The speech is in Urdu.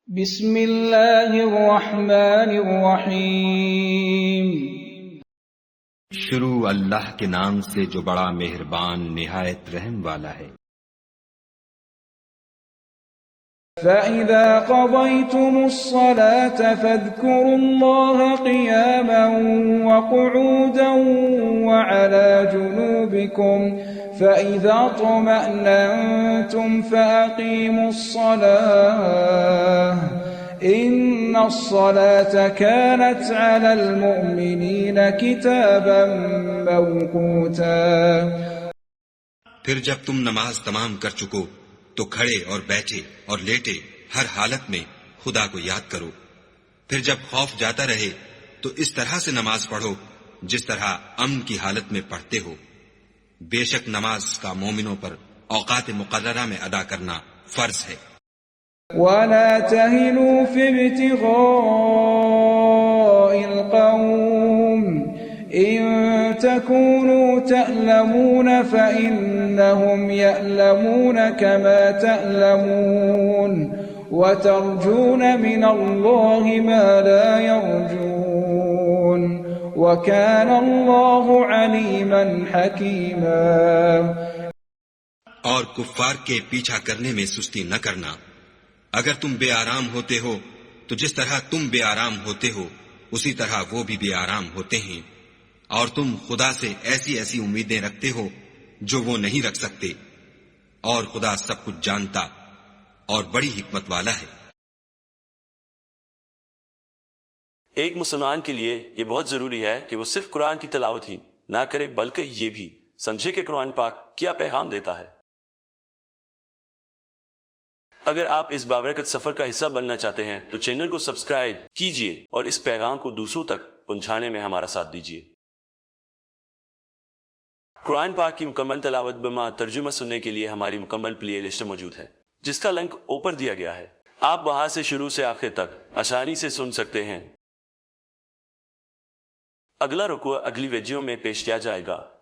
بسم اللہ الرحمن الرحیم۔ شروع اللہ کے نام سے جو بڑا مہربان نہایت رحم والا ہے۔ فَإِذَا قَضَيْتُمُ الصَّلَاةَ فَاذْكُرُوا اللَّهَ قِيَامًا وَقُعُودًا وَعَلَى جُنُوبِكُمْ فَإِذَا اطْمَأْنَنْتُمْ فَأَقِيمُوا الصَّلَاةَ إِنَّ الصَّلَاةَ كَانَتْ عَلَى الْمُؤْمِنِينَ كِتَابًا مَوْقُوتًا۔ پھر جب تم نماز تمام کر چکو تو کھڑے اور بیٹھے اور لیٹے ہر حالت میں خدا کو یاد کرو۔ پھر جب خوف جاتا رہے تو اس طرح سے نماز پڑھو جس طرح امن کی حالت میں پڑھتے ہو۔ بے شک نماز کا مومنوں پر اوقات مقررہ میں ادا کرنا فرض ہے۔ وَلَا تَهِنُوا فِي ابْتِغَاءِ الْقَوْمِ إِن تَكُونُوا تَأْلَمُونَ فَإِنَّهُمْ يَأْلَمُونَ كَمَا تَأْلَمُونَ وَتَرْجُونَ مِنَ اللَّهِ مَا لَا يَرْجُونَ وَكَانَ اللَّهُ عَلِيمًا حَكِيمًا۔ اور کفار کے پیچھا کرنے میں سستی نہ کرنا۔ اگر تم بے آرام ہوتے ہو تو جس طرح تم بے آرام ہوتے ہو اسی طرح وہ بھی بے آرام ہوتے ہیں، اور تم خدا سے ایسی ایسی امیدیں رکھتے ہو جو وہ نہیں رکھ سکتے، اور خدا سب کچھ جانتا اور بڑی حکمت والا ہے۔ ایک مسلمان کے لیے یہ بہت ضروری ہے کہ وہ صرف قرآن کی تلاوت ہی نہ کرے بلکہ یہ بھی سمجھے کہ قرآن پاک کیا پیغام دیتا ہے۔ اگر آپ اس بابرکت سفر کا حصہ بننا چاہتے ہیں تو چینل کو سبسکرائب کیجئے اور اس پیغام کو دوسروں تک پہنچانے میں ہمارا ساتھ دیجئے۔ قرآن پاک کی مکمل تلاوت بما ترجمہ سننے کے لیے ہماری مکمل پلے لسٹ موجود ہے جس کا لنک اوپر دیا گیا ہے۔ آپ وہاں سے شروع سے آخر تک آسانی سے سن سکتے ہیں۔ اگلا رکوع اگلی ویڈیو میں پیش کیا جائے گا۔